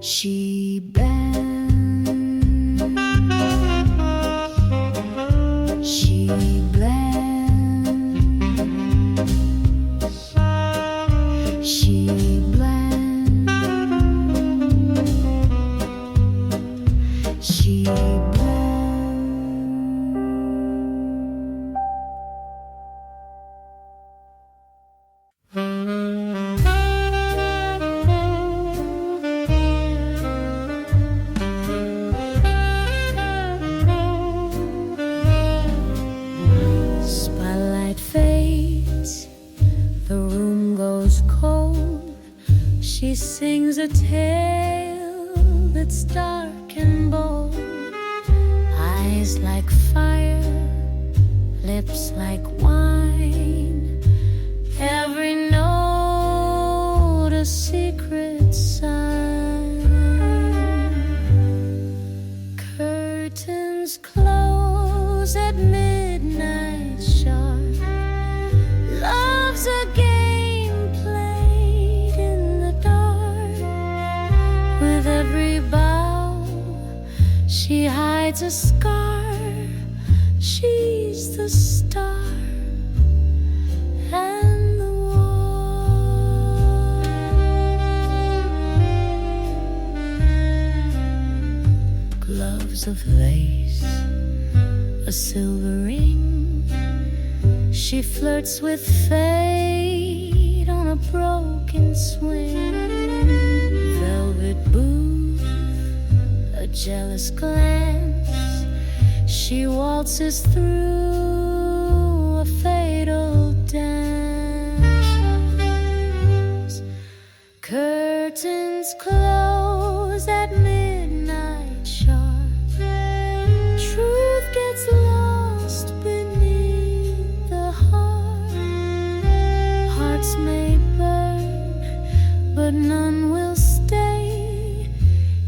She bends, she blends, she blends, she blends. Spotlight fades, the room goes cold. She sings a tale that's dark and bold. Eyes like fire, lips like wine. Every note a secret sign. Curtains close at midnight sharp. Love's a game played in the dark. With every bow, she hides a scar. She's the star and the wall. Gloves of lace, a silver ring. She flirts with fate on a broken swing. Velvet booth, a jealous glance. She waltzes through a fatal dance. Curtains close at midnight sharp. Truth gets lost beneath the heart. Hearts may burn, but none will stay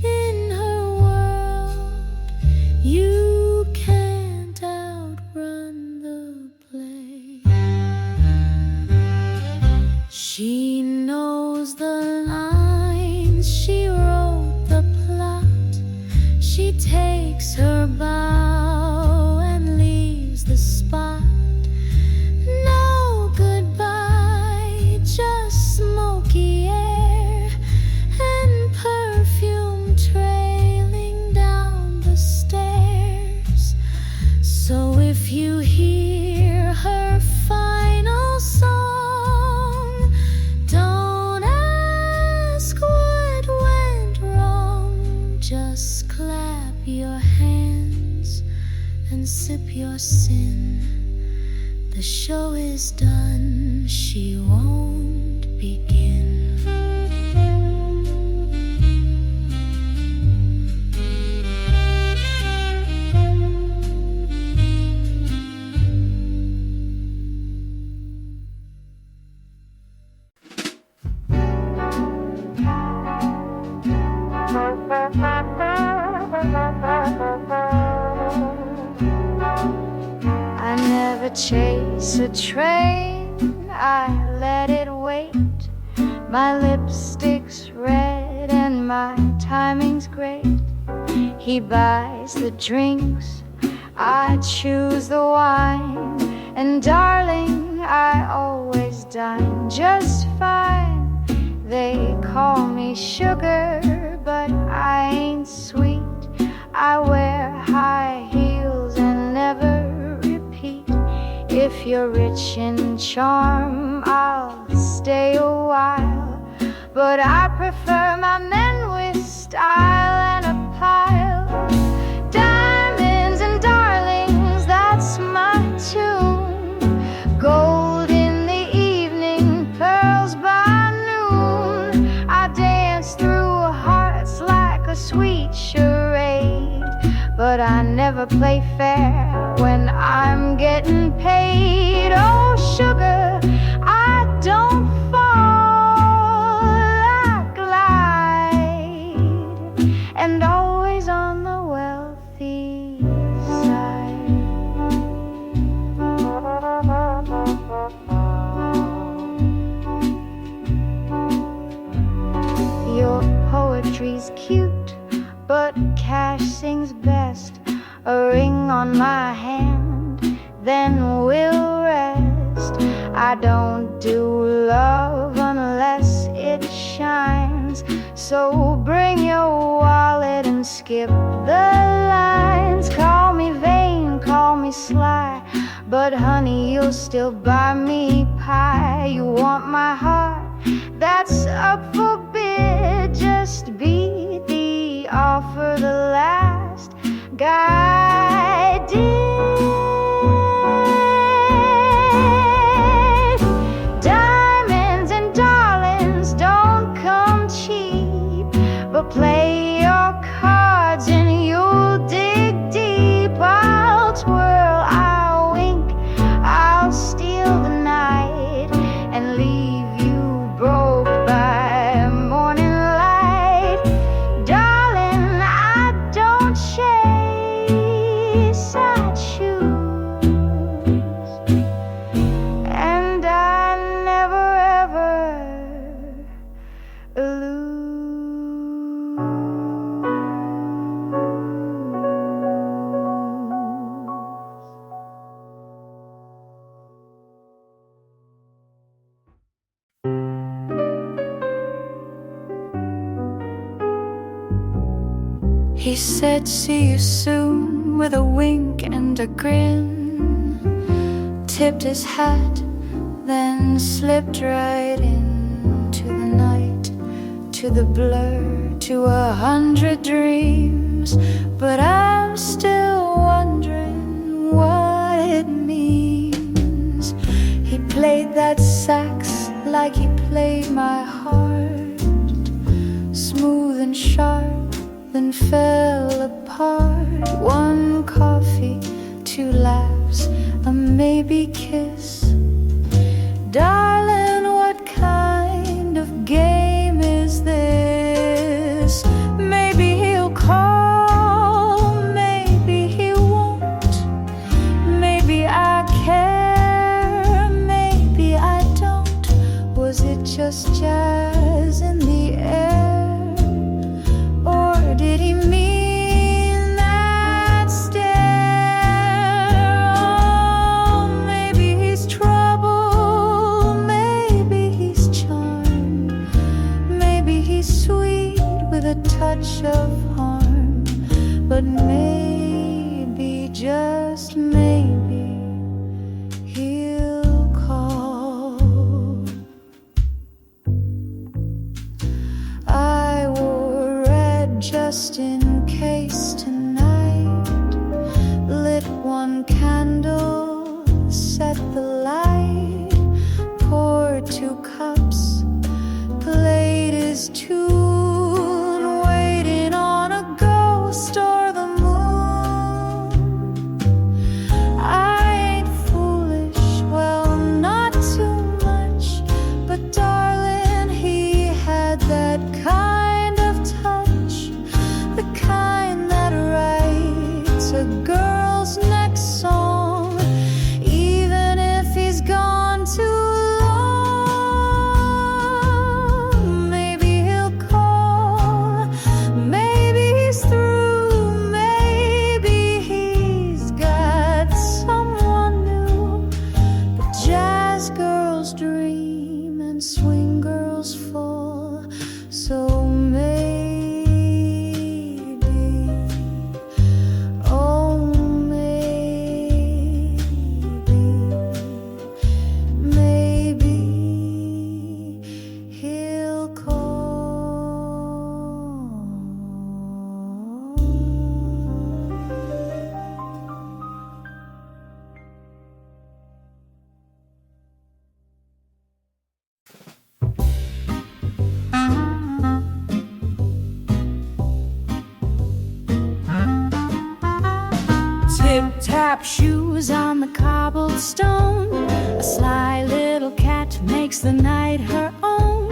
in her world. You can't outrun the play. She knows the lines, she wrote the plot. She takes her bow and leaves the spot. No goodbye, just smoky air and perfume trailing down the stairs. So if you hear her final song, don't ask what went wrong. Just clap your hands and sip your sin. The show is done, she won't begin. I never chase a train, I let it wait. My lipstick's red and my timing's great. He buys the drinks, I choose the wine. And darling, I always dine just fine. They call me sugar, but I ain't sweet. I wear high heels and never repeat. If you're rich in charm, I'll stay a while. But I prefer my men with style and a pile of diamonds and darlings, that's my tune. Gold in the evening, pearls by noon. I dance through hearts like a sweet charade. But I never play fair when I'm getting paid. Oh, sugar, I don't fall, I glide. And always on the wealthy side. Your poetry poetry's cute, but cash sings best. A ring on my hand, then we'll rest. I don't do love unless it shines, so bring your wallet and skip the lines. Call me vain, call me sly, but honey, you'll still buy me pie. You want my heart? That's up for bid. Just beat the offer the last guy did. Diamonds and darlings don't come cheap, but play your cards and you'll dig deep. I'll twirl, I'll wink, I'll steal the night and leave you broke by morning light. Darling, I don't chase, I choose, and I never ever lose. He said, see you soon, with a wink and a grin, tipped his hat, then slipped right into the night, to the blur, to 100 dreams. But I'm still wondering what it means. He played that sax like he played my heart, smooth and sharp, then fell apart. One coffee, 2 laughs, a maybe kiss. Darling, what kind of game is this? Maybe he'll call, maybe he won't. Maybe I care, maybe I don't. Was it just jazz in the air? Or did he mean that stare? Oh, maybe he's trouble, maybe he's charm, maybe he's sweet with a touch of harm. But maybe, just maybe, he'll call. I wore red just in case tonight, lit 1 candle, set the light, poured 2 cups, played his tune, waiting on a ghost or the moon. I ain't foolish, well, not too much, but darling, he had that kind of touch, the kind that writes a girl's next song, even if he's gone too long. Maybe he'll call, maybe he's through, maybe he's got someone new. But jazz girls dream and swing girls fall, so maybe, oh maybe he'll call. Tip-tap shoes on the cobblestone, a sly little cat makes the night her own.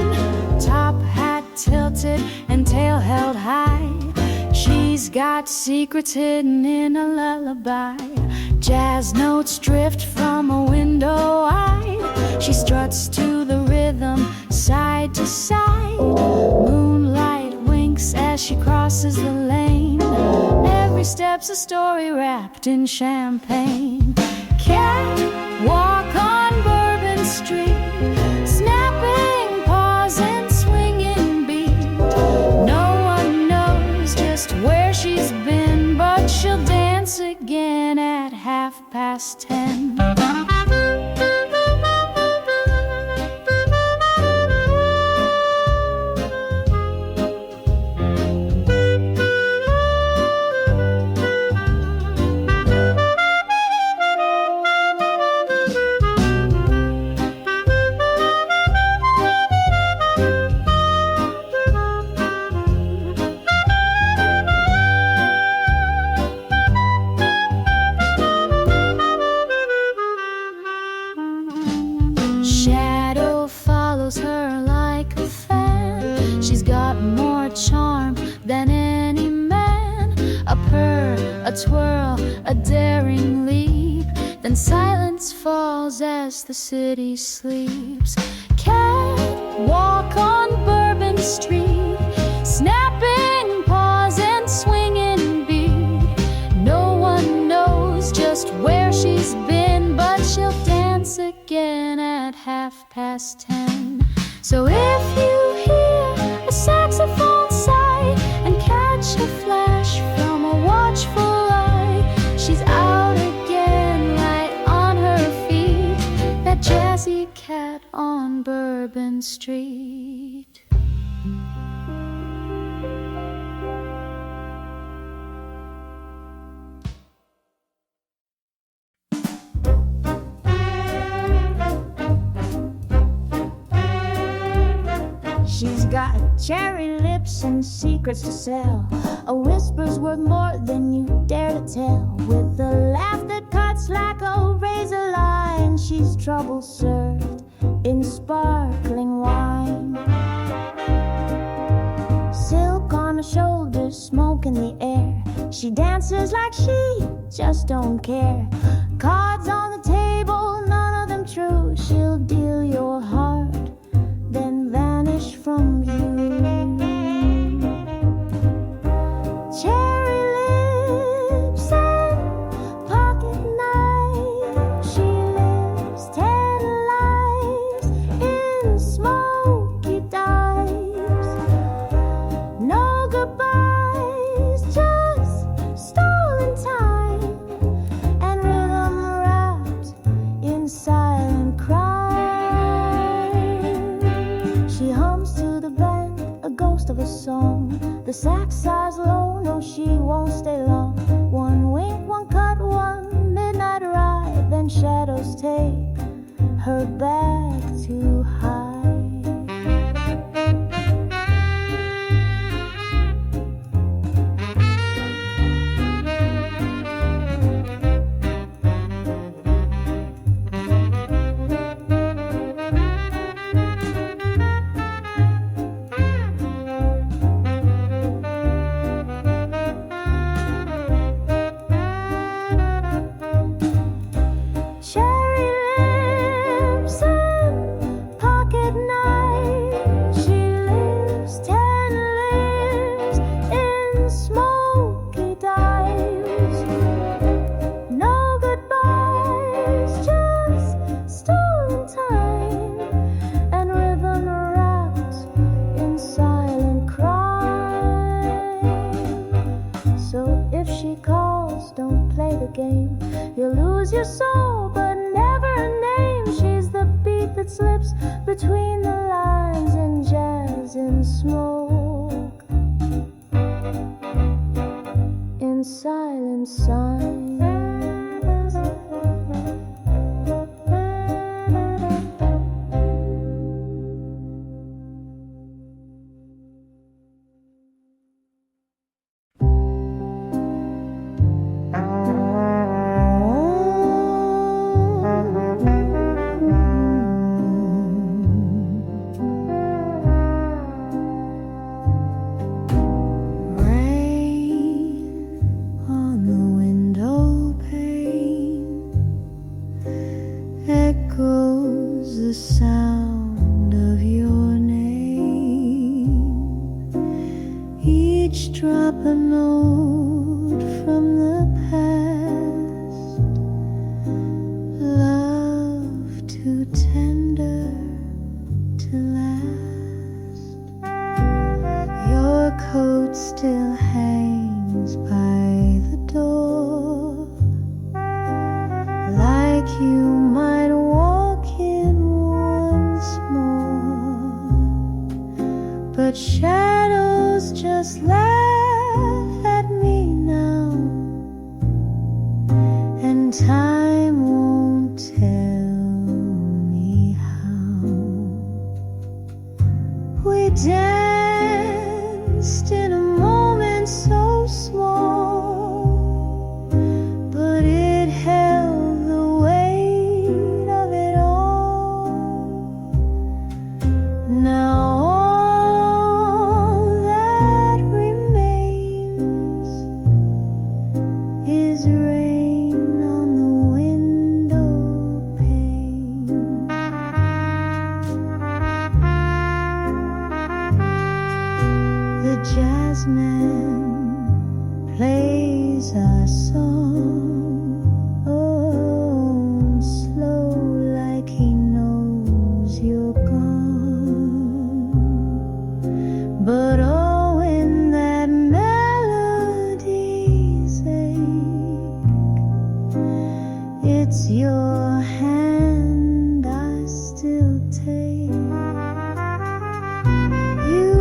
Top hat tilted and tail held high, she's got secrets hidden in a lullaby. Jazz notes drift from a window eye, she struts to the rhythm side to side. Moonlight winks as she crosses the lane. Every step's a story wrapped in champagne. Cat walk on Bourbon Street, snapping paws and swinging beat. No one knows just where she's been, but she'll dance again at 10:30. Shadow follows her like a fan. She's got more charm than any man. A purr, a twirl, a daring leap, then silence falls as the city sleeps. Cat walk on Bourbon Street, snapping paws and swinging beat. No one knows just where she's been, but she'll dance again at 10:30. So if you hear a saxophone sigh and catch a flash from a watchful eye, she's out again, light on her feet, that jazzy cat on Bourbon Street. She's got cherry lips and secrets to sell, a whisper's worth more than you dare to tell. With a laugh that cuts like a razor line, she's trouble served in sparkling wine. Silk on her shoulders, smoke in the air, she dances like she just don't care. Cards on the table, none of them true. She'll deal your heart, then vanish from view. Cherry lips and pocket knives, she lives 10 lives in smoky dives. No goodbyes, just stolen time, and rhythm wrapped in silent crime. She hums to the band, a ghost of a song. The sax sighs low, no, she won't stay long. One wink, one cut, one midnight ride, then shadows take her back to hide. Cherry lips and pocket knives, she lives 10 lives in smoky dives. No goodbyes, just stolen time, and rhythm wrapped in silent crime. So if she calls, don't play the game. You'll lose your soul, but never a name. She's the beat that slips between the lines in jazz and smoke, in silent signs. Rain on the window each drop a note from the past. Love too tender to last. Your coat still hangs by the door, like you might walk in once more. But shadows just laugh at me now, and time won't tell me how. We danced in a moment so small, but it held the weight of it all. Now all that remains is rain on the window pane. The jazzman plays our song, oh, slow, like he knows you're gone. But oh, when that melody's ache, it's your hand I still take. You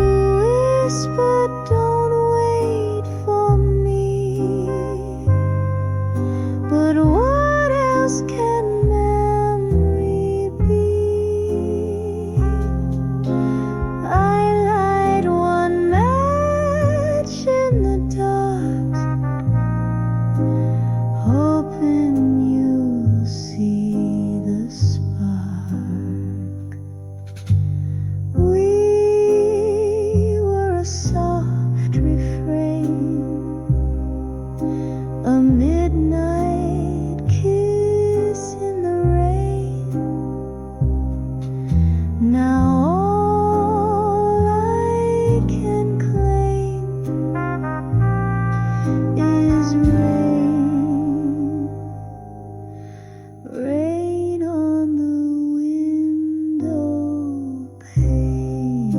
whisper, don't wait for me, but what else can memory be? I light one match in the dark, hoping you'll see the spark. We were a soft refrain, a midnight kiss in the rain. Now all I can claim is rain, rain on the window pane.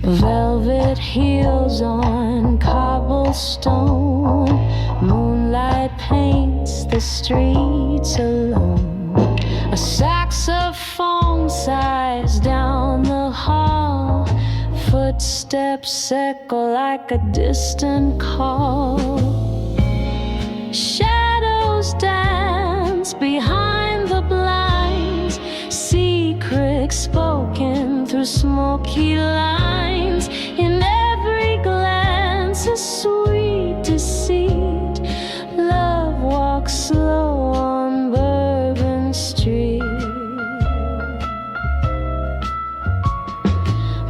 Velvet heels on cobblestone, moonlight paints the streets alone. A saxophone sighs down the hall, footsteps echo like a distant call. Shadows dance behind the blinds, secrets spoken through smoky lines. In every glance a sweet deceit. Love walks slow on Bourbon Street.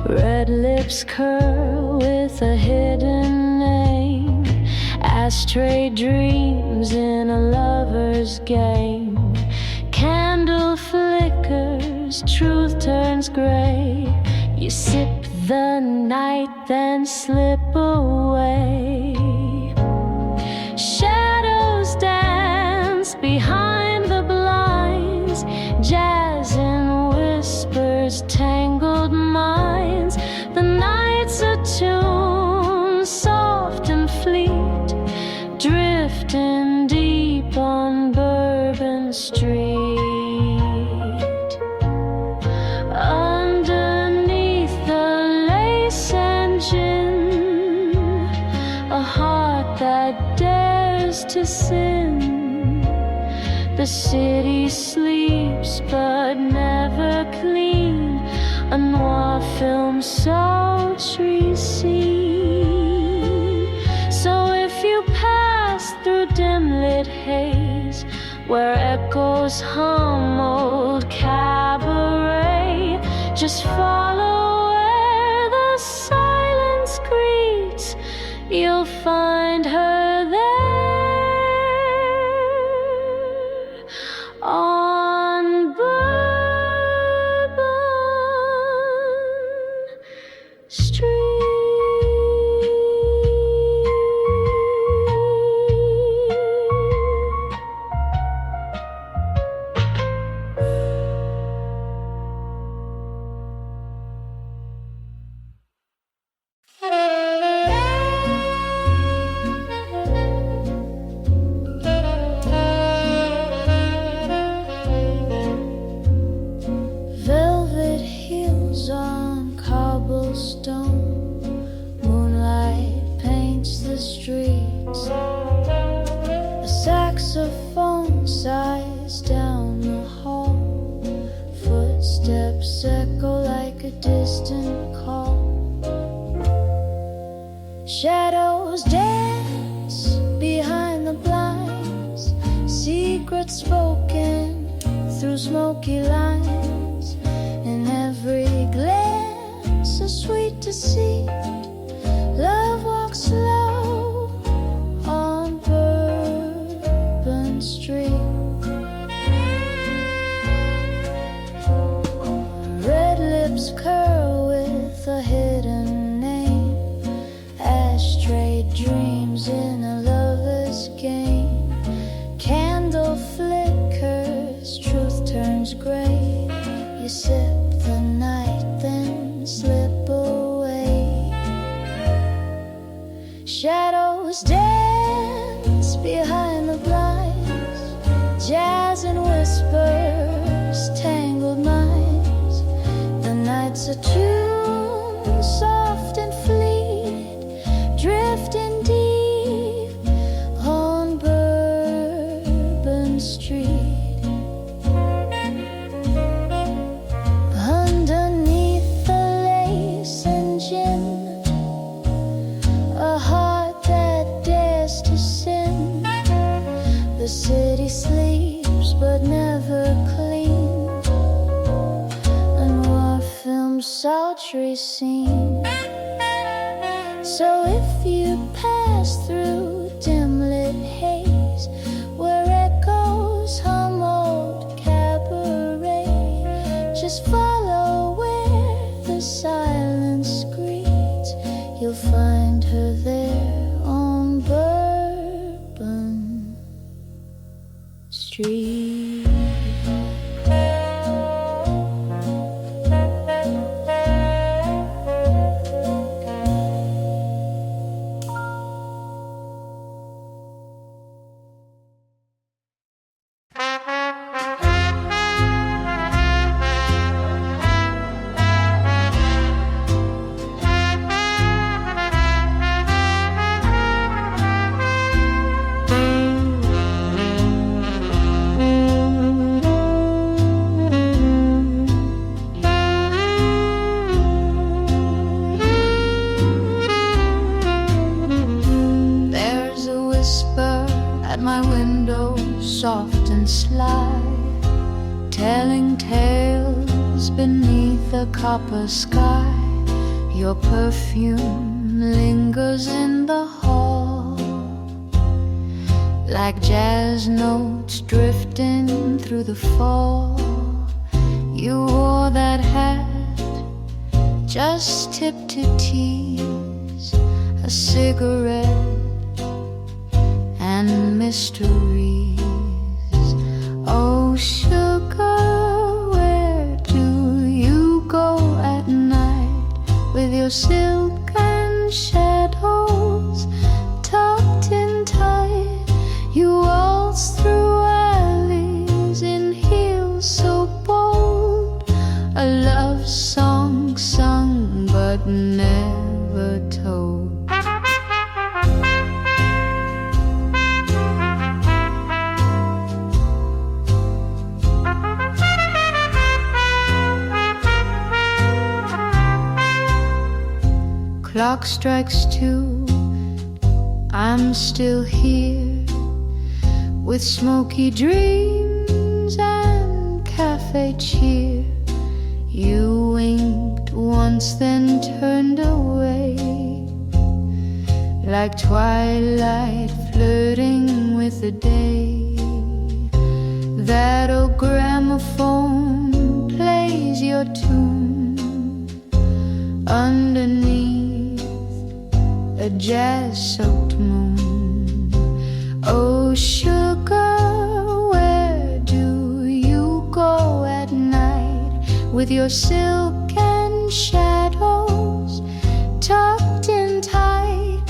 Red lips curl with a hidden name, ashtray dreams in a lover's game. Candle flickers, truth turns gray. You sip the night, then slip away. Shadows dance behind the blinds, jazz in whispers, tangled minds. The night's a tune, soft and fleet, drifting deep on Bourbon Street. Underneath the lace and gin, a heart that dares to sin. The city sleeps but never clean, a noir film sultry scene. So if you pass through dim lit haze, where echoes hum old cabaret. Just follow where the silence greets, you'll find her there on Bourbon Street. Velvet heels on cobblestone, moonlight paints the streets. A saxophone sighs down the hall, footsteps echo like a distant call. Shadows dance behind the blinds, secrets spoken through smoky lines. In every glance a sweet deceit, love walks slow on Bourbon Street. Red lips curl with a hidden name, ashtray dreams in a lover's game. Candle flickers, truth turns gray. You sip the night, then slip away. Shadows dance behind the blinds, jazz and whispers, tangled minds. The night's a tune, soft and fleet, drifting deep on Bourbon Street. Underneath the lace and gin, a heart that dares to sin. The city sleeps but never cleans, a noir film sultry scene. So if you pass through dim-lit haze, where echoes hum old cabaret, just follow where the silence greets, you'll find her there on Bourbon Street. There's a whisper at my window, soft and sly, telling tales beneath a copper sky. Your perfume lingers in the hall, like jazz notes drifting through the fall. You wore that hat just tipped to tease, a cigarette and mysteries. Oh sugar, where do you go at night with your silk and shadows tucked in tight? You waltz through alleys in heels so bold, a love song sung but never told. Clock strikes 2, I'm still here, with smoky dreams and cafe cheer. You winked once, then turned away, like twilight flirting with the day. That old gramophone plays your tune underneath a jazz-soaked moon. Oh, sugar, where do you go at night with your silk and shadows tucked in tight?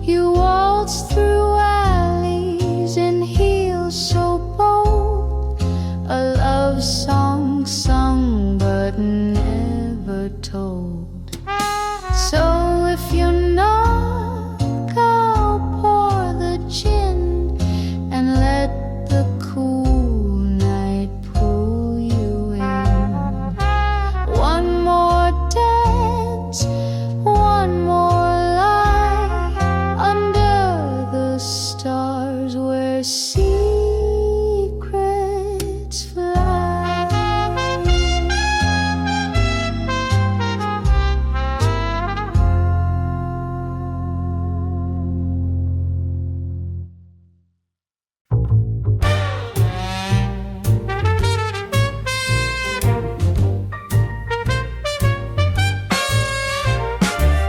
You waltz through alleys in heels so bold, a love song sung but never told. So if you knock, I'll pour the gin and let the cool night pull you in. One more dance, one more lie under the stars where secrets fly.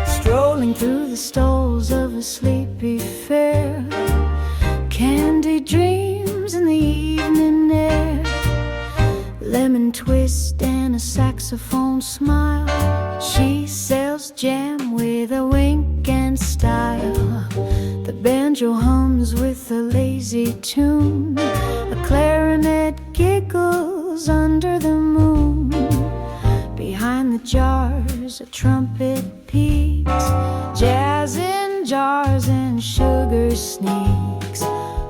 Strolling through the stalls of a sleepy fair, candy dreams in the evening air, lemon twist and a saxophone smile. She sells jam with a wink and style. The banjo hums with a lazy tune, a clarinet giggles under the moon. Behind the jars a trumpet peaks, jazz in jars and sugar sneaks.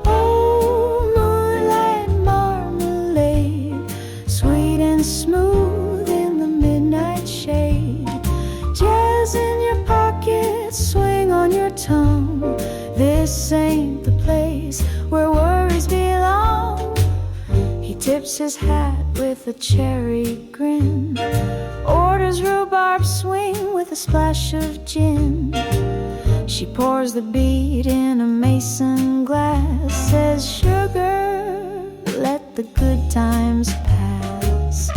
Oh, moonlight marmalade, sweet and smooth in the midnight shade. Jazz in your pocket, swing on your tongue. This ain't the place where worries belong. He tips his hat with a cherry grin, orders rhubarb swing with a splash of gin. She pours the beat in a mason glass, says, sugar, let the good times pass.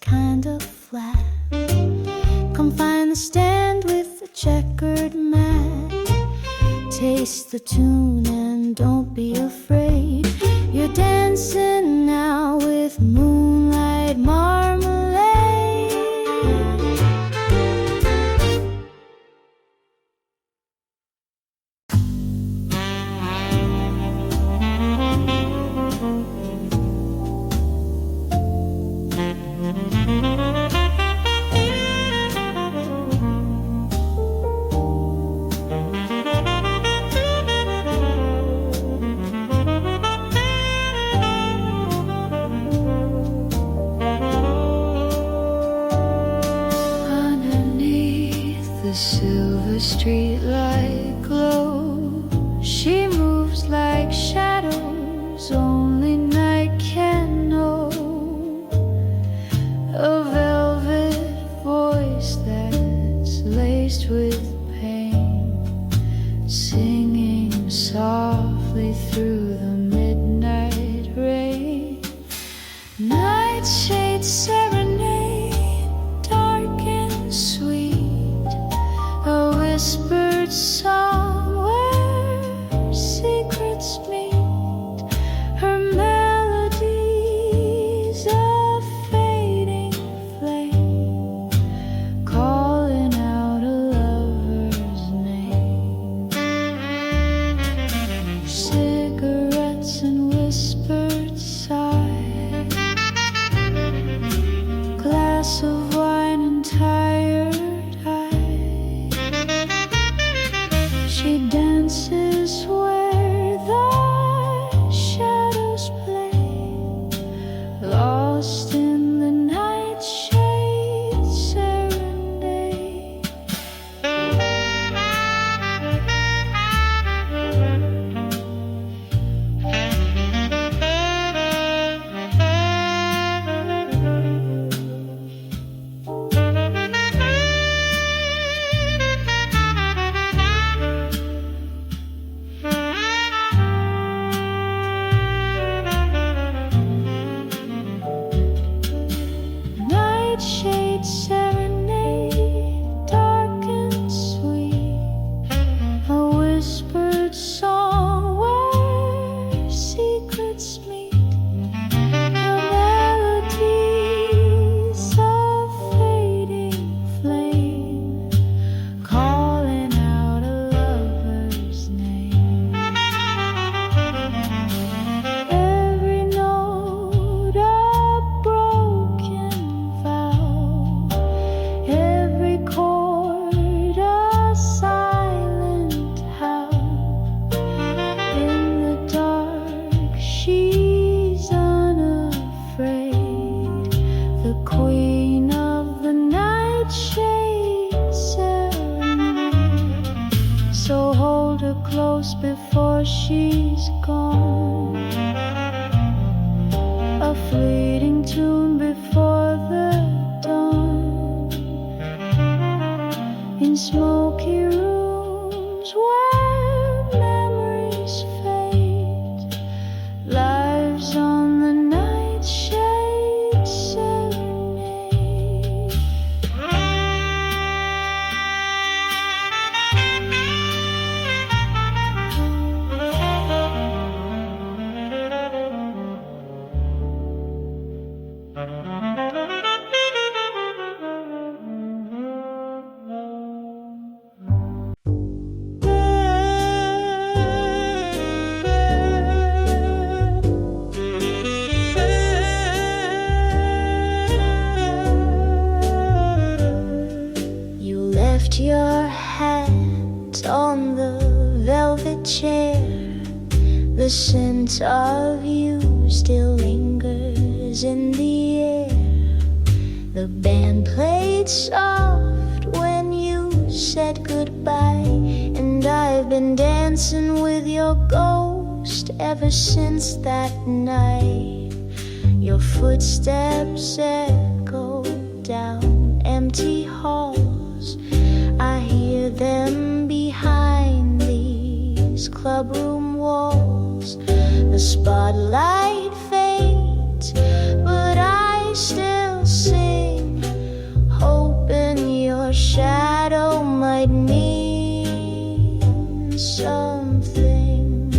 Kinda flat, come find the stand with the checkered mat. Taste the tune and don't be afraid. You're dancing now with moonlight marmalade. The silver street light glow, she moves like shadows only night can know. A velvet voice that's laced with pain, singing softly through the midnight rain. Nightshade serenade, dark whispered song where secrets meet. Her melodies a fading flame, calling out a lover's name. Cigarettes and whispered sighs, glass of wine and tired eyes. She dances where the shadows play, lost in the nightshade serenade. Nightshade serenade, dark and sweet, a whispered song where secrets meet. Her melodies a fading flame, calling out a lover's name. Every note a broken vow, every chord a silent howl. In the dark she's unafraid, the queen of the nightshade serenade. So hold her close before she's gone, a fleeting tune before the dawn. In smoky rooms where memories fade, lives on the nightshade serenade. You left your hat on the velvet chair. The scent of you still lingers in the air. The band played soft when you said goodbye, and I've been dancing with your ghost ever since that night. Your footsteps echo down empty halls. I hear them behind these clubroom walls. The spotlight fades, but I still sing, hoping your shadow might mean something.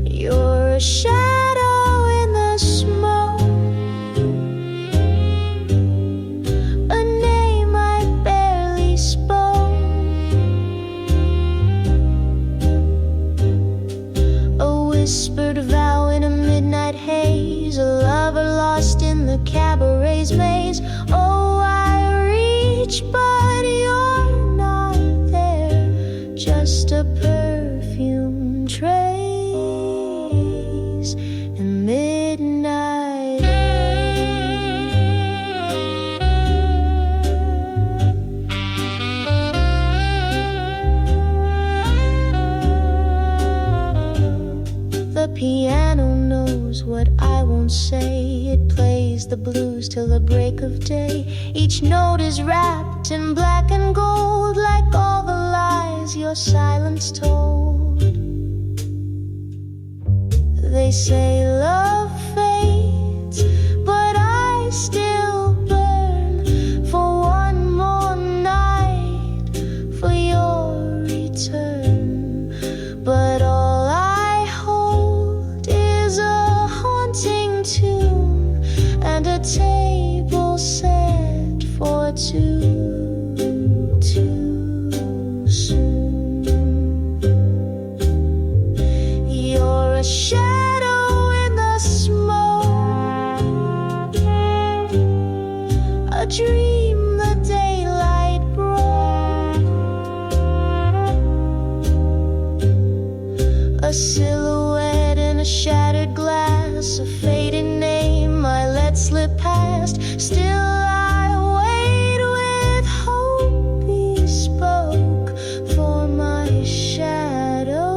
You're a shadow in the smoke, a name I barely spoke, a whispered vow in a midnight haze, a lover lost in the cabaret's maze. Oh, I reach, but you're not there, just a perfume trace in midnight The piano knows what I won't say. It plays the blues till the break of day. Each note is wrapped in black and gold, like all the lies your silence told. They say love fades, but I still burn for one more night too soon. You're a shadow in the smoke, a dream the daylight broke, a silhouette in a shattered glass, a fading name I let slip past. Still I wait with hope bespoke for my shadow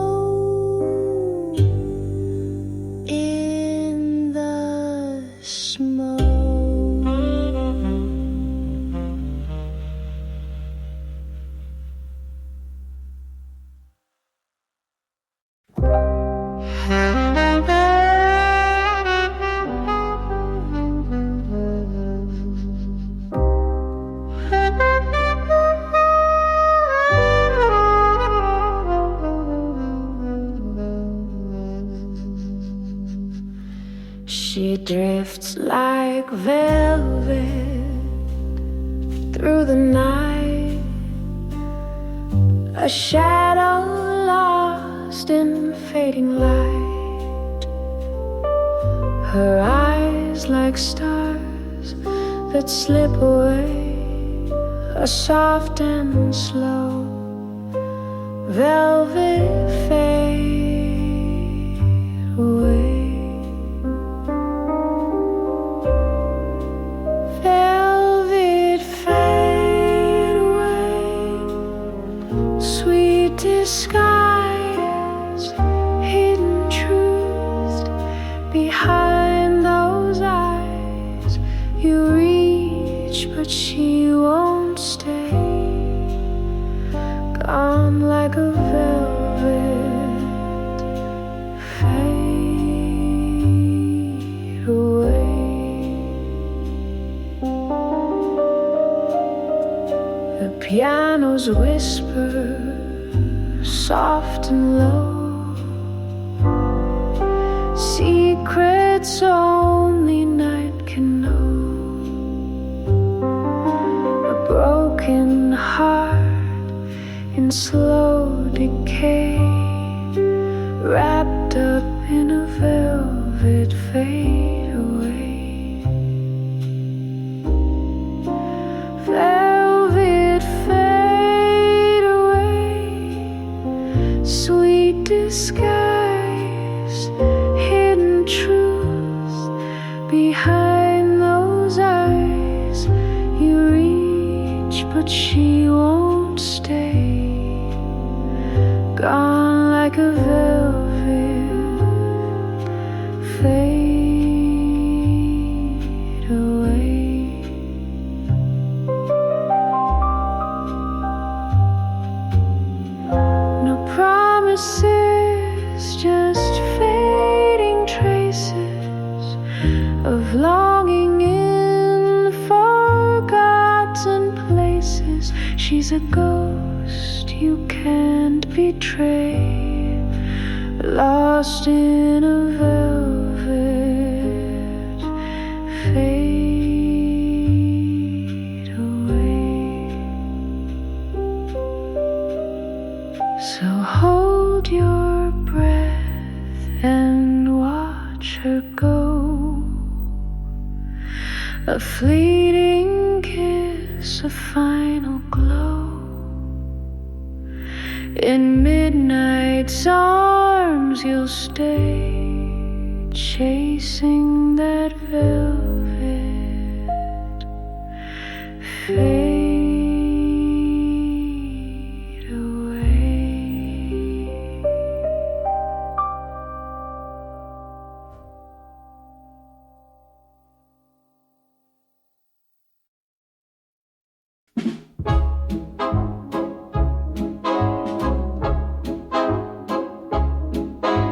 in the smoke. She drifts like velvet through the night, a shadow lost in fading light. Her eyes like stars that slip away, a soft and slow velvet fade away. Velvet fade away, sweet disguise, hidden truth behind those eyes. You reach, but she won't stay, gone like a velvet fade away. The piano's whisper, soft and low, secrets only night can know. A broken heart in slow decay, wrapped up in a velvet fade away. Velvet fade away, sweet disguise, hidden truth behind those eyes. You reach, but she won't stay, gone like a velvet fade away. No promises, just fading traces of longing in forgotten places. She's a ghost you can't betray, lost in a velvet fade away. So hold your breath and watch her go, a fleeting kiss, a final glow. In midnight's arms you'll stay, chasing that velvet fade away.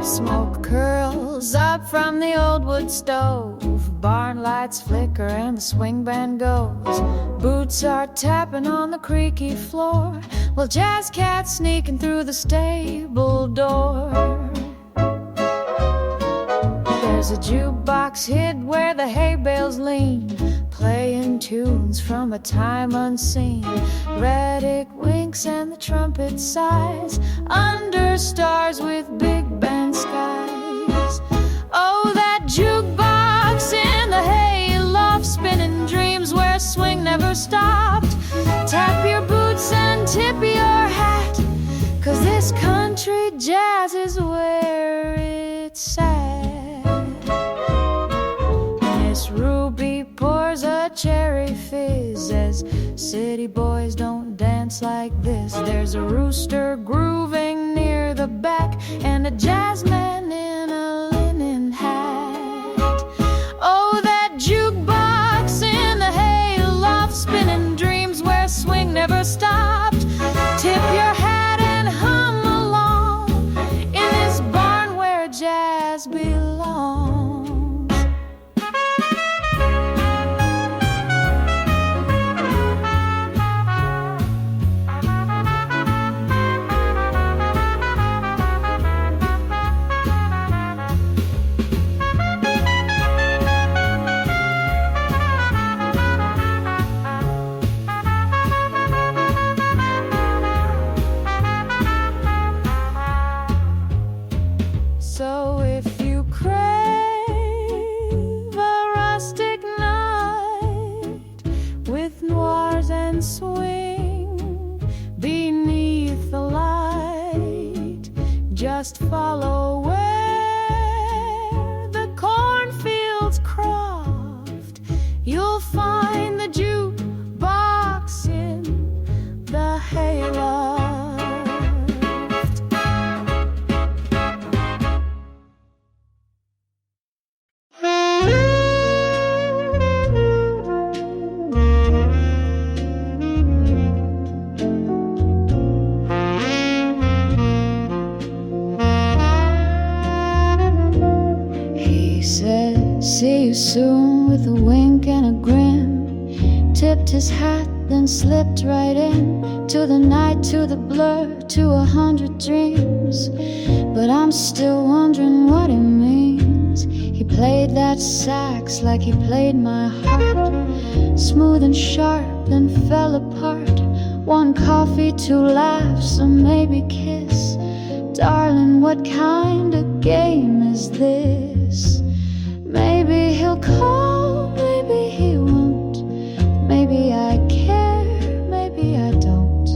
Smoke curls up from the old wood stove, barn lights flicker and the swing band goes. Boots are tapping on the creaky floor, while jazz cats sneaking through the stable door. There's a jukebox hid where the hay bales lean, playing tunes from a time unseen. Reddick winks and the trumpet sighs under stars with big band skies. Oh, that jukebox in the hayloft, spinning dreams where swing never stopped. Tap your boots and tip your hat, 'cause this country jazz is where it's at. Miss Ruby pours a cherry fizz as city boys don't dance like this. There's a rooster grooving near the back and a jazz man in a linen hat. Oh, that jukebox in the hayloft, spinning dreams where swing never stopped. Tip your hat and hum along in this barn where jazz belongs. So if you crave a rustic night with noirs and swing beneath the light, just follow where the cornfields croft. You'll find the jukebox in the hayloft. See you soon with a wink and a grin. Tipped his hat, then slipped right in to the night, to the blur, to 100 dreams. But I'm still wondering what it means. He played that sax like he played my heart, smooth and sharp, then fell apart. One coffee, two laughs, or maybe kiss. Darling, what kind of game is this? Maybe he'll call, maybe he won't. Maybe I care, maybe I don't.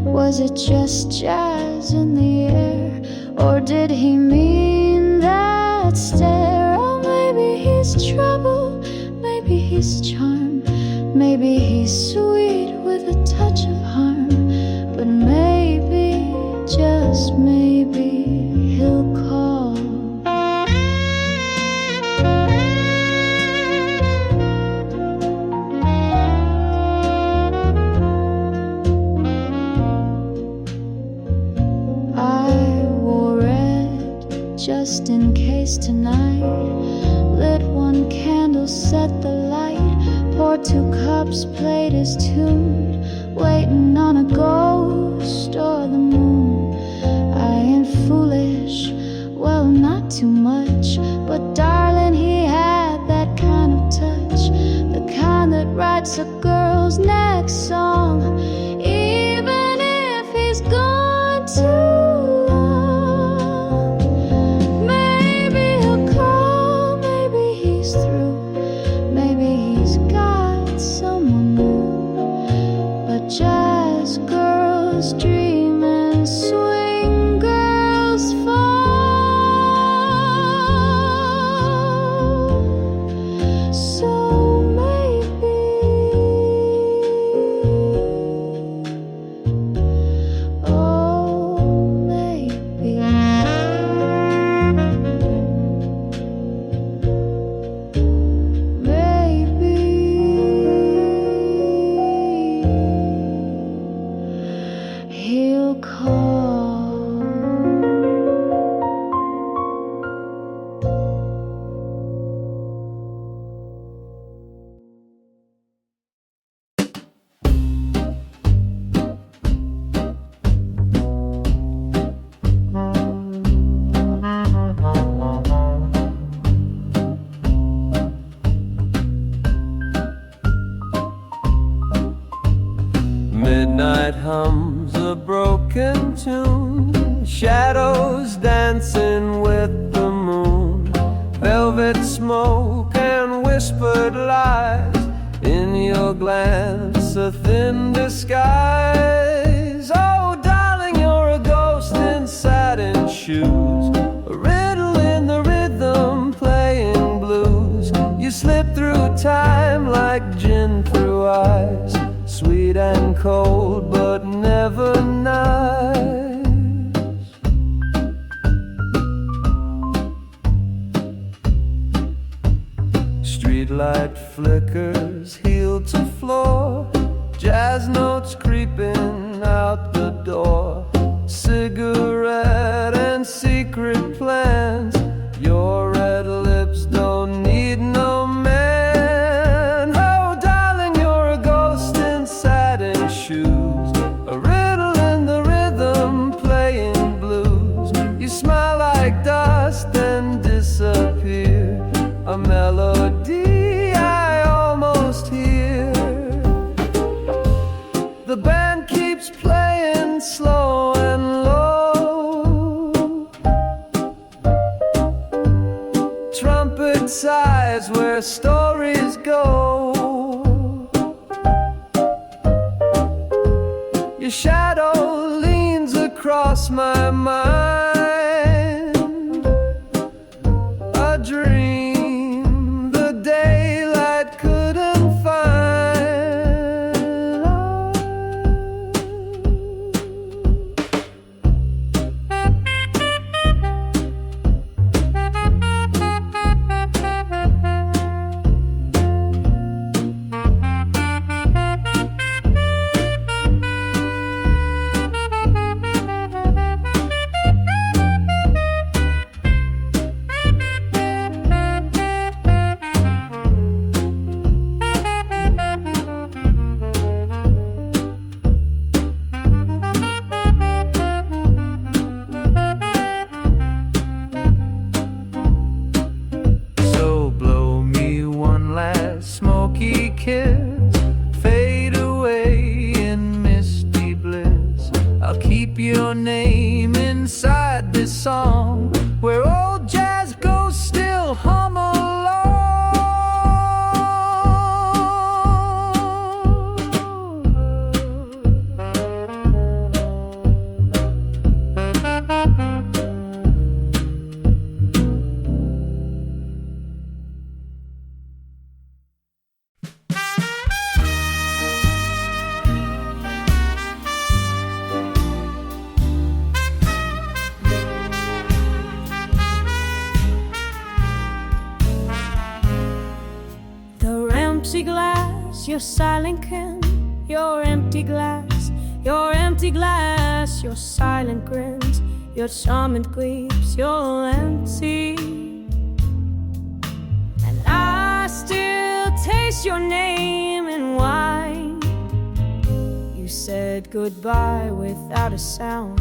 Was it just jazz in the air, or did he mean that stare? Oh, maybe he's trouble, maybe he's charm, maybe he's sweet with a touch of harm. But maybe, just maybe, he'll call. Just in case tonight, lit one candle, set the light, poured 2 cups, played his tune, waiting on a ghost or the moon. I ain't foolish, well, not too much, but darling, he had that kind of touch, the kind that writes a girl's next song, even if he's gone too. Jazz girls dream and swing girls fall. So maybe, oh maybe, maybe Midnight hums a broken tune, shadows dancing with the moon, velvet smoke and whispered lies, in your glance a thin disguise. Oh darling, you're a ghost in satin shoes, a riddle in the rhythm playing blues. You slip through time like gin through ice, sweet and cold but never nice. Streetlight flickers heel to floor, jazz notes creeping out the door, cigarette and secret plans. Your red lips don't need no man. Oh darling, you're a ghost in satin shoes, a riddle in the rhythm playing blues. You smile like dust and disappear, a melody I almost hear. The band keeps playing slow and low, trumpet sighs where stories go. Your shadow leans across my mind, a dream the daylight couldn't find. Smoky kiss, fade away in misty bliss. I'll keep your name inside this song, where old jazz ghosts still hum empty glass, your silent kin, your empty glass, your empty glass, your silent grins, your charming gleams, you're empty. And I still taste your name in wine. You said goodbye without a sound,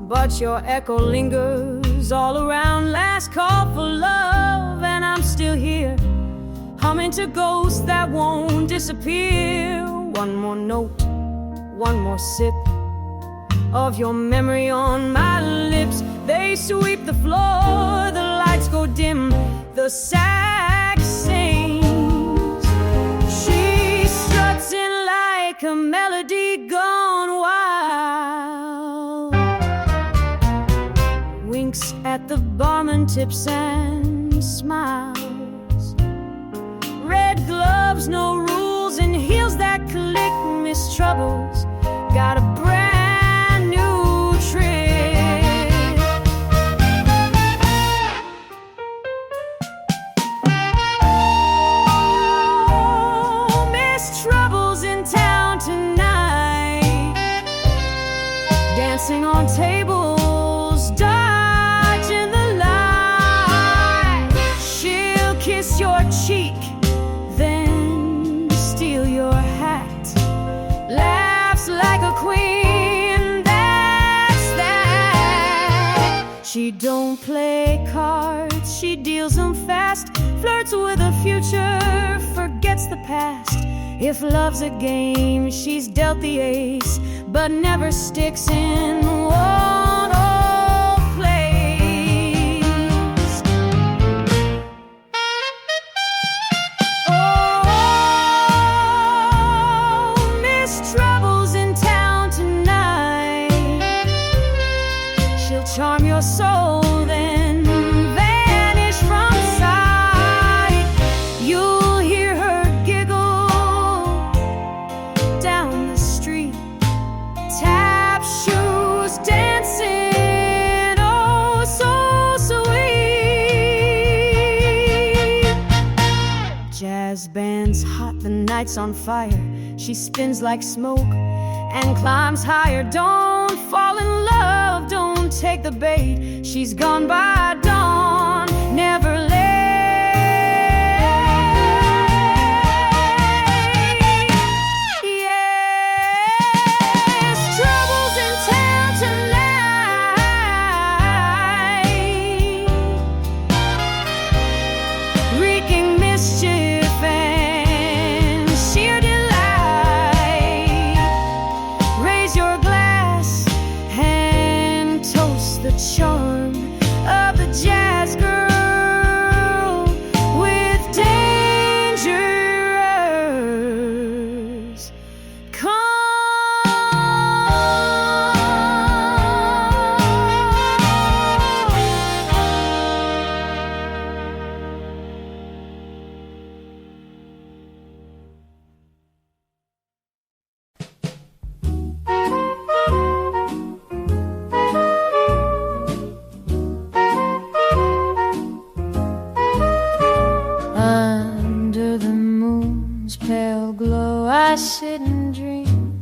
but your echo lingers all around. Last call for love, and I'm still here, humming to ghosts that won't disappear. One more note, one more sip of your memory on my lips. They sweep the floor, the lights go dim, the sax sings. She struts in like a melody gone wild, winks at the barman, tips and smiles. Red gloves, no rules, and heels that click, miss troubles, got a brand new trick. Oh, miss troubles in town tonight, dancing on tables, dodging the light. She'll kiss your cheek, like a queen, that's that. She don't play cards, she deals them fast, flirts with the future, forgets the past, If love's a game, she's dealt the ace, but never sticks in one old place. Oh, Miss Trouble's in town tonight. She'll charm your soul, then vanish from sight. You'll hear her giggle down the street. Tap shoes dancing, oh so sweet. Jazz band's hot, the night's on fire. She spins like smoke and climbs higher. Don't fall in love, don't take the bait. She's gone by dawn, never late. Yes, Trouble's in town tonight, wreaking mischief and sheer delight. Raise your glass and toast the charm of the jazz girl with dangerous Under the moon's pale glow, I sit and dream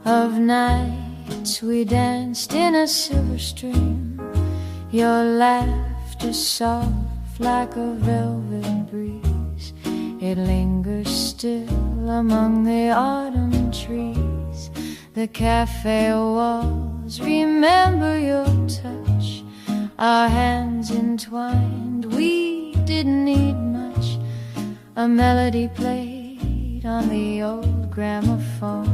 of nights we danced in a silver stream. Your laughter soft like a velvet breeze. It lingers still among the autumn trees. The cafe walls remember your touch. Our hands entwined, we didn't need much. A melody played on the old gramophone.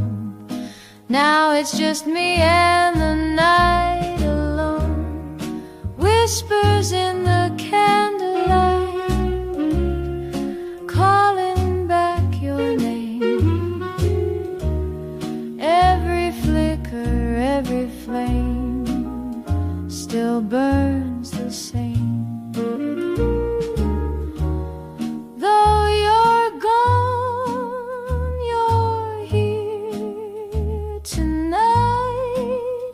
Now it's just me and the night alone. Whispers in the candlelight, calling back your name. Every flicker, every flame still burns the same. Though you're gone, you're here tonight,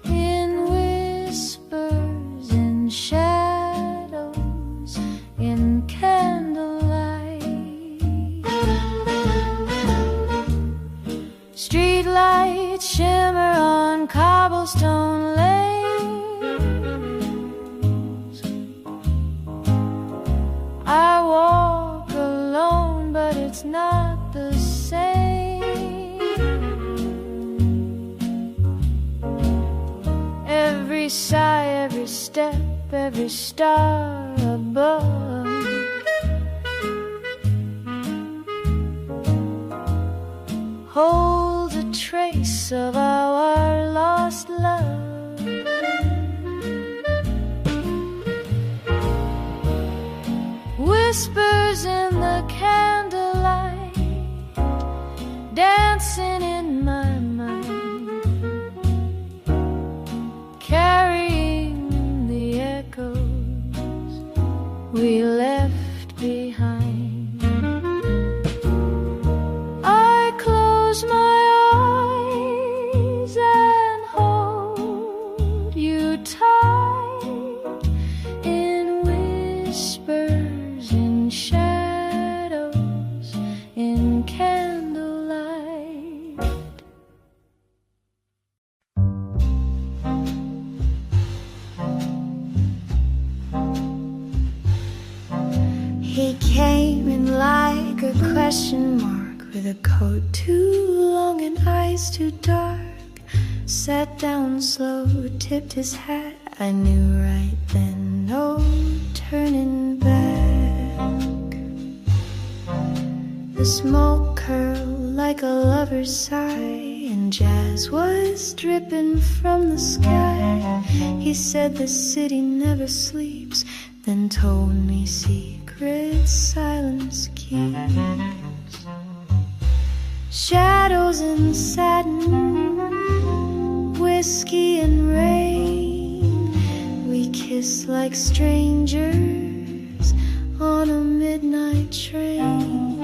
in whispers, in shadows, in candlelight. Streetlights shimmer on cobblestone lanes. I walk alone, but it's not the same. Every sigh, every step, every star above holds a trace of our lost love. Whispers in the candlelight, dancing in my mind, carrying the echoes we left behind. I close my eyes and hold you tight, in whispers, in shadows, in candlelight. He came in like a question mark, with a coat too long and eyes too dark. Sat down slow, tipped his hat. I knew right then, no turning back. The smoke curl like a lover's sigh, and jazz was dripping from the sky. He said the city never sleeps, then told me secrets silence keeps. Shadows and satin, whiskey and rain, we kiss like strangers on a midnight train.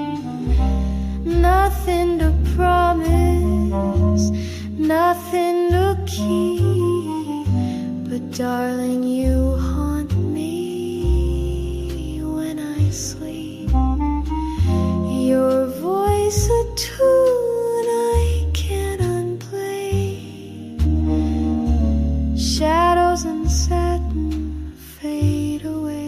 Nothing to promise, nothing to keep, but darling, you haunt me when I sleep. Your voice a tune I can't unplay. Shadows and satin fade away.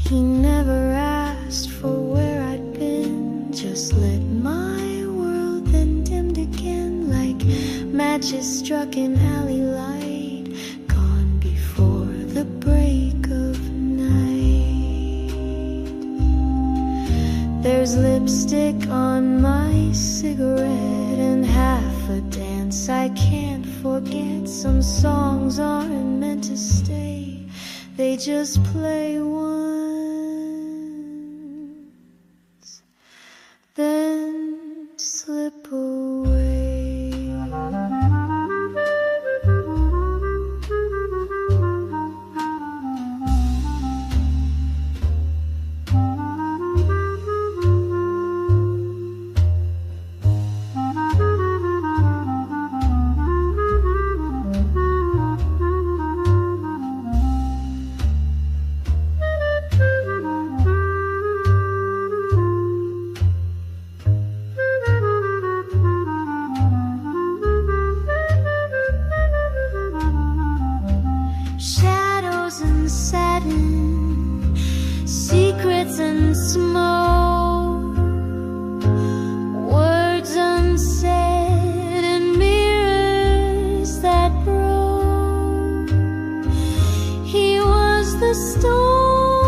He never asked for where I'd been, just lit my world then dimmed again, like matches struck in alley light, gone before the break of night. There's lipstick on my cigarette and half a dance I can't forget. Some songs aren't meant to stay, they just play once, then slip away. Shadows and satin, secrets and smoke, words unsaid and mirrors that broke. He was the storm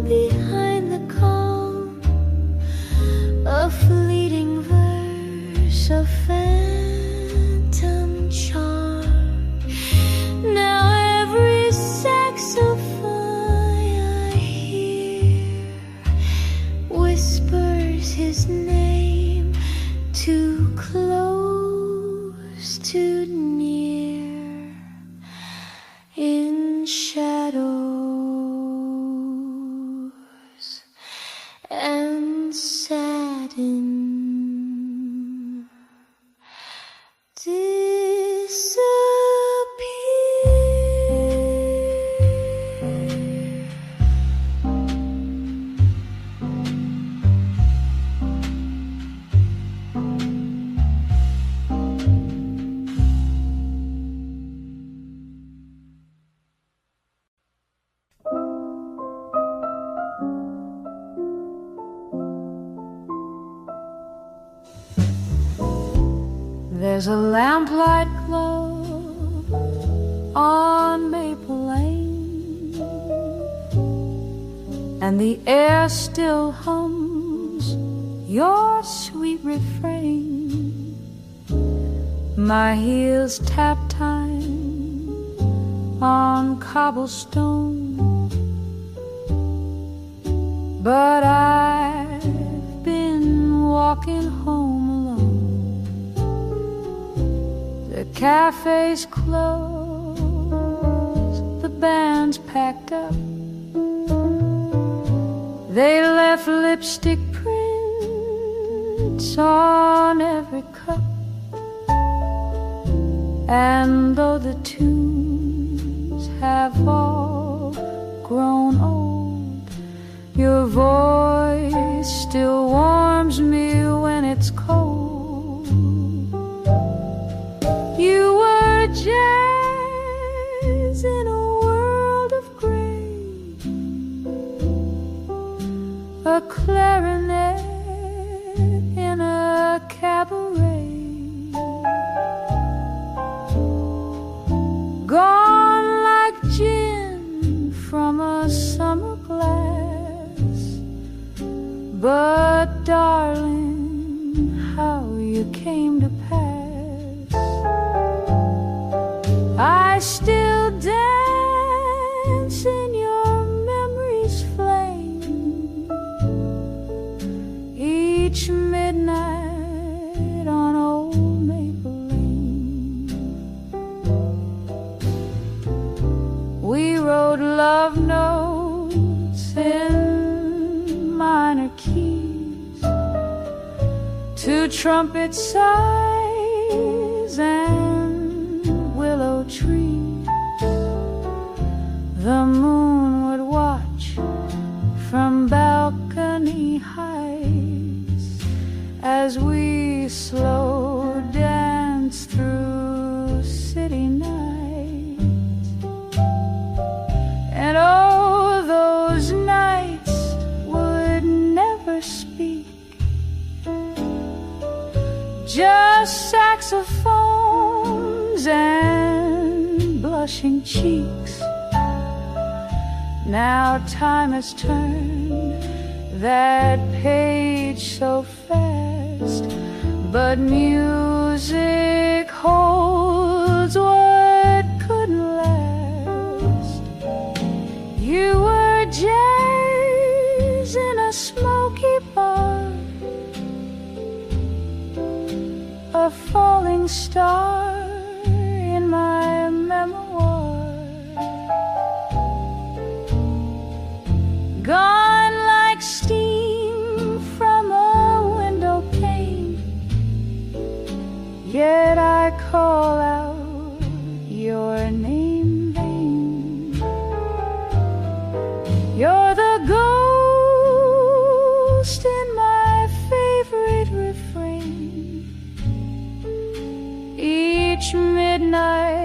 behind the calm, a fleeting verse, a phantom charm. Now every saxophone I hear whispers his name, too close, too near, in shadows and satin. There's a lamplight glow on Maple Lane, and the air still hums your sweet refrain. My heels tap time on cobblestone, but I've been walking home alone. The cafe's closed, the band's packed up. They left lipstick prints on every cup. And though the tunes have all grown old, your voice still warms me when it's cold. You were jazz in a world of gray, a clarinet in a cabaret, gone like gin from a But darling, how you came to pass, I still dance in your memory's flame each midnight on old Maple Lane. We wrote love notes in minor keys to trumpet sighs and willow trees. The moon would watch from balcony heights as we slow danced through city nights. And oh, those nights would never speak, just saxophones and blushing cheeks. Now time has turned that page so fast, but music holds what couldn't last. You were jazz in a smoky bar, a falling star in my memoir, gone like steam from a window pane. Yet I call out your name vain. You're the ghost in my favorite refrain each midnight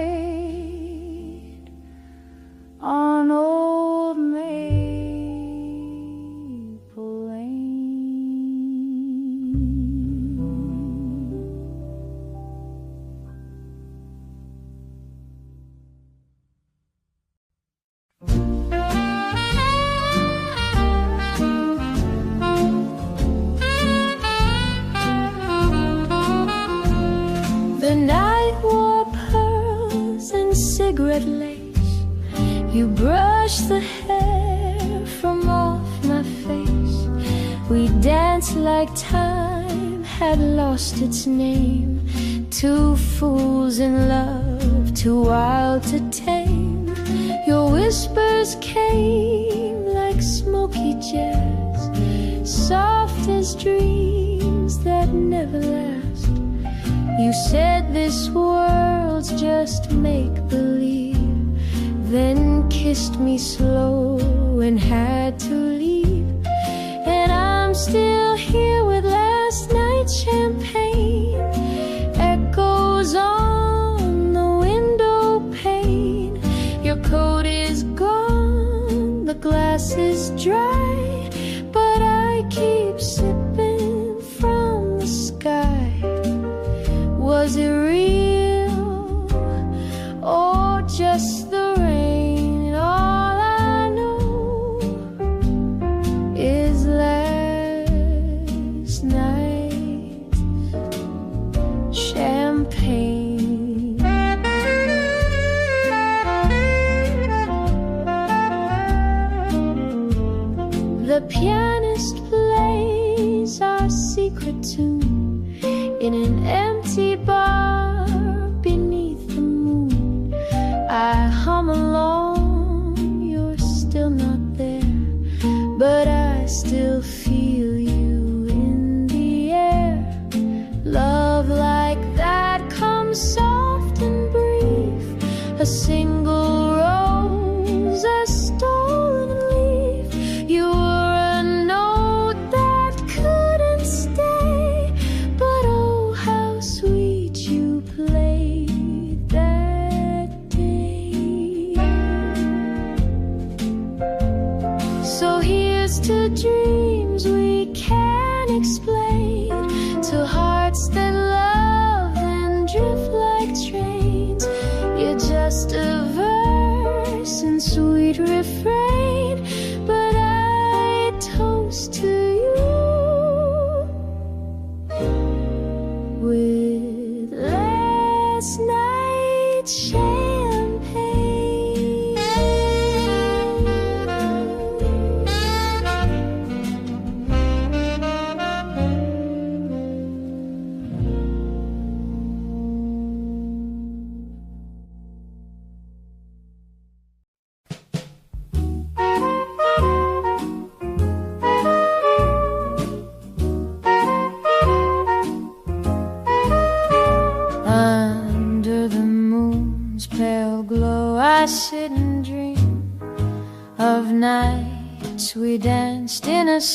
on old Maple Lane. The night wore pearls and cigarette lace. You brushed the hair from off my face. We danced like time had lost its name. Two fools in love, too wild to tame. Your whispers came like smoky jazz, soft as dreams that never last. You said this world's just make-believe, then kissed me slow and had to leave. And I'm still here with last night's champagne, echoes on the window pane. Your coat is gone, the glass is dry, but I keep sipping from the sky. Was it real or just the rain? All I know is last night's champagne. The pianist plays our secret tune in an empty bar beneath the moon. I hum along, you're still not there, but I still feel you in the air. Love like that comes soft and brief, a single rose, a stolen leaf. You were a note that couldn't stay, but oh, how sweet you played that day. So here's to dreams we can't explain, to hearts that love and drift like trains. You're just a verse and sweet refrain, but I toast to you.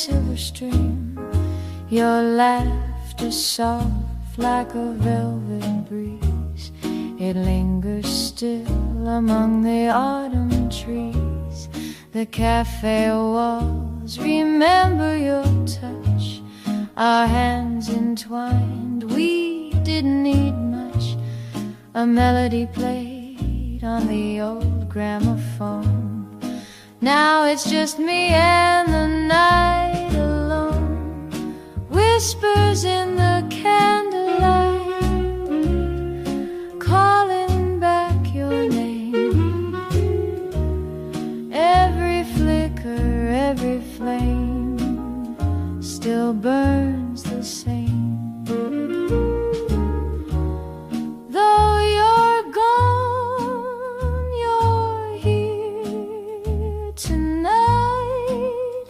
silver stream, your laughter soft like a velvet breeze. It lingers still among the autumn trees. The cafe walls remember your touch, our hands entwined, we didn't need much. A melody played on the old gramophone. Now it's just me and the night alone. Whispers in the candlelight, calling back your name. Every flicker, every flame still burns the same. Though you're gone, you're here tonight,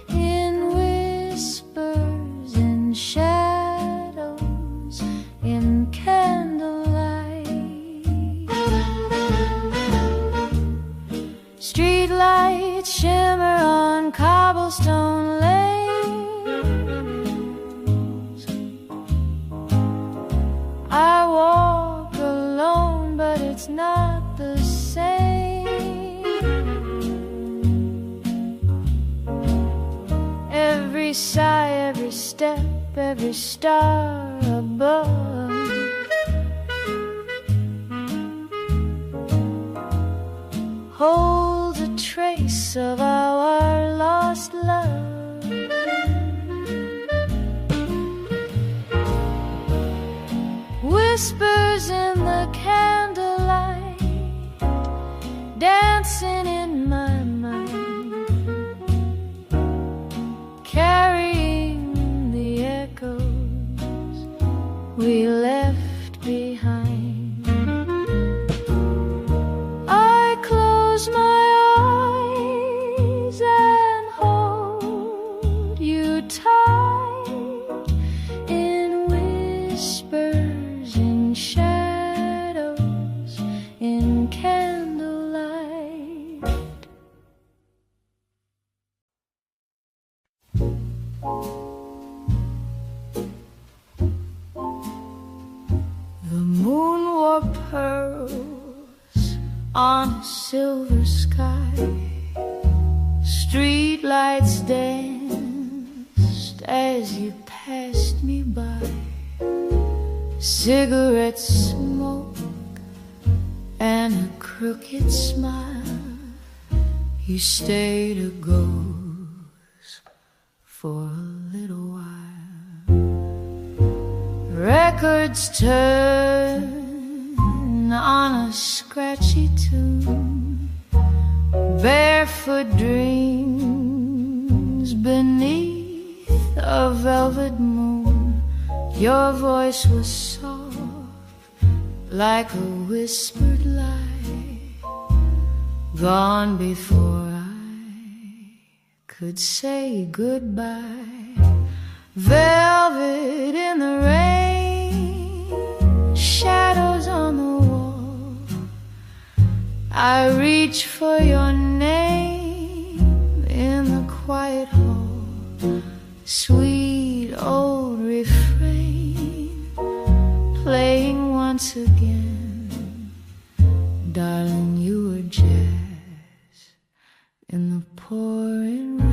in whispers, in shadows, in candlelight. Streetlights shimmer on cobblestone lanes. I walk alone, but it's not the same. Every sigh, every step, every star above holds a trace of our lost love. Whispers in the candlelight, dancing in my mind, carrying the echoes we left behind. I close my eyes and hold you tight, in whispers, in shadows, in candlelight. The moon wore pearls on a silver sky. Streetlights danced as you passed me by. Cigarette smoke and a crooked smile. You stayed a ghost for a little while. Records turn on a scratchy tune. Barefoot dreams beneath a velvet moon. Your voice was soft like a whispered lie, gone before I could say goodbye. Velvet in the rain, shadows on the wall. I reach for your name in the quiet hall. Sweet old refrain playing once again. Darling, you were jazz in the pouring rain.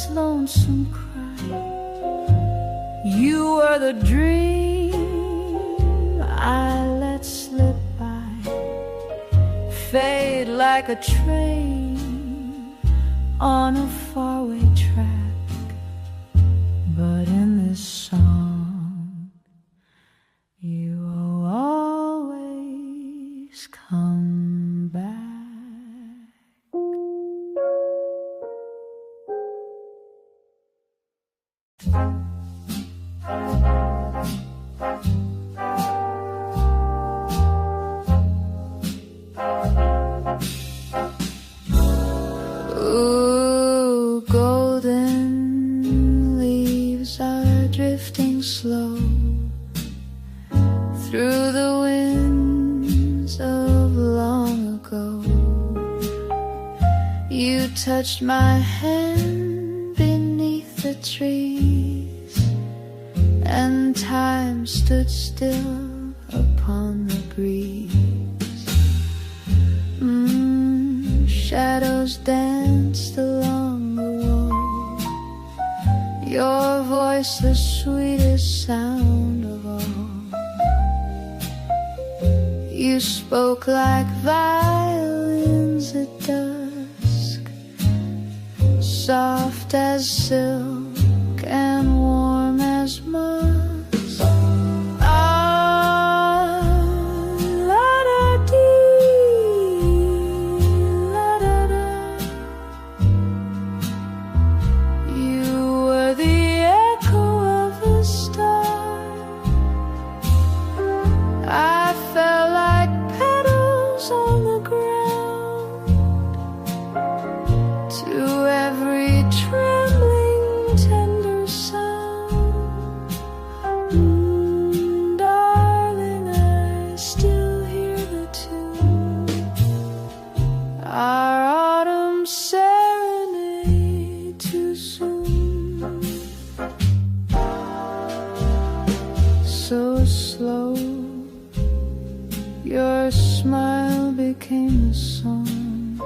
this lonesome cry. You were the dream I let slip by, fade like a train on a faraway track. But in this song, you will always come back. Ooh, golden leaves are drifting slow through the winds of long ago. You touched my hand beneath the trees, and time stood still upon the breeze. Shadows danced along the wall, your voice the sweetest sound of all. You spoke like violins at dusk, soft as silk and warm as musk. So slow, your smile became a song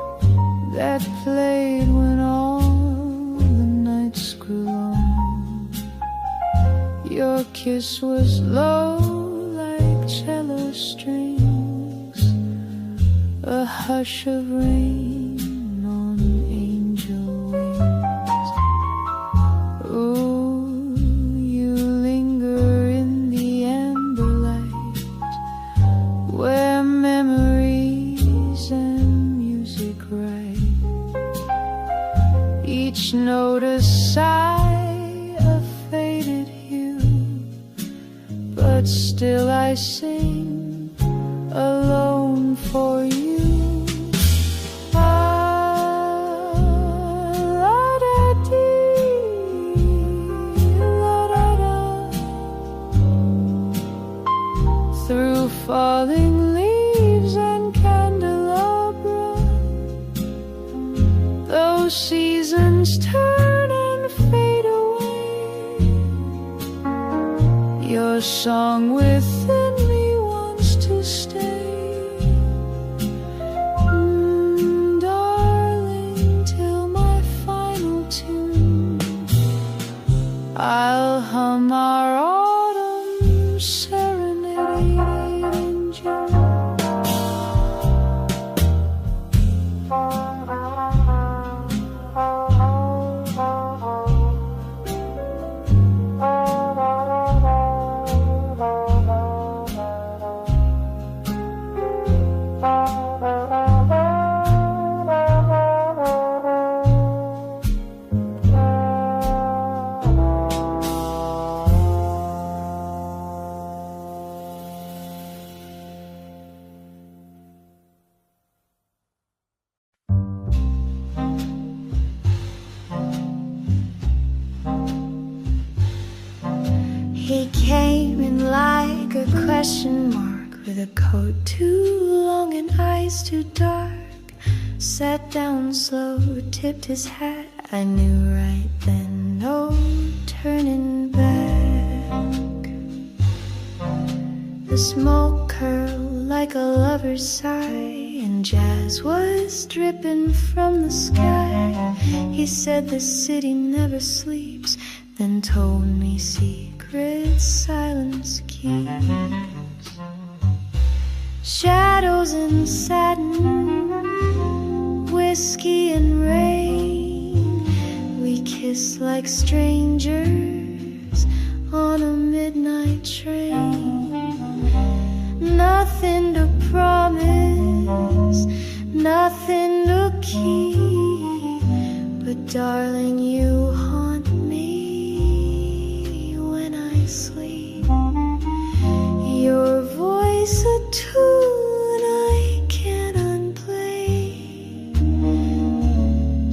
that played when all the nights grew long. Your kiss was low like cello strings, a hush of rain on angel wings. Ooh, where memories and music write, each note a sigh of faded hue, but still I sing alone for you. Through falling leaves and candelabra, those seasons turn and fade away. Your song within me wants to stay, darling, till my final tune. I'll hum our autumn serenade in June. He came in like a question mark, with a coat too long and eyes too dark. Sat down slow, tipped his hat. I knew right then, no turning back. The smoke curled like a lover's sigh, and jazz was dripping from the sky. He said the city never sleeps, then told me secrets silence keeps. Shadows and satin, whiskey and rain, we kissed like strangers on a midnight train. Nothing to promise, nothing to keep, but darling, you haunt me when I sleep. Your voice a tune I can't unplay.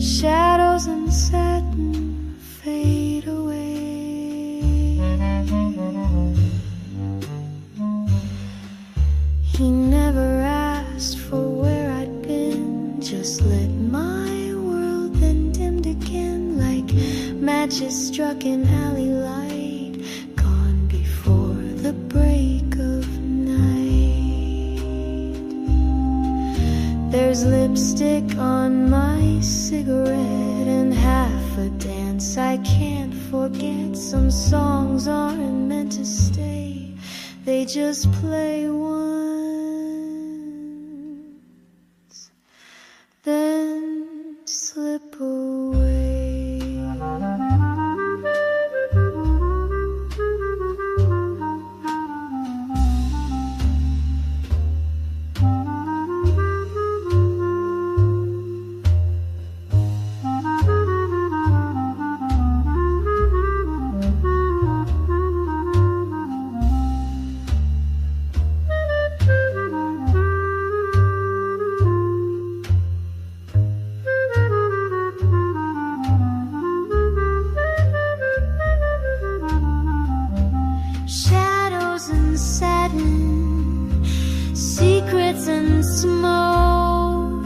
Shadows and satin fade away. He never asked for where I'd been, just lit my world, then dimmed again like matches struck in alley light, gone before the break of night. There's lipstick on my cigarette and half a dance I can't forget. Some songs aren't meant to stay, they just play once, then slip away. Shadows and satin, secrets and smoke,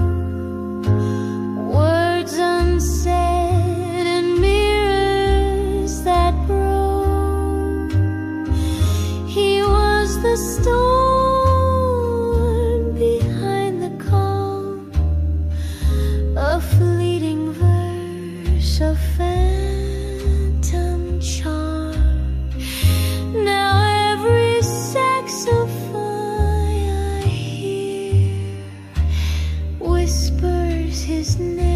words unsaid and mirrors that broke. He was the storm behind the calm, a fleeting verse, a phantom charm. Now every saxophone I hear whispers his name.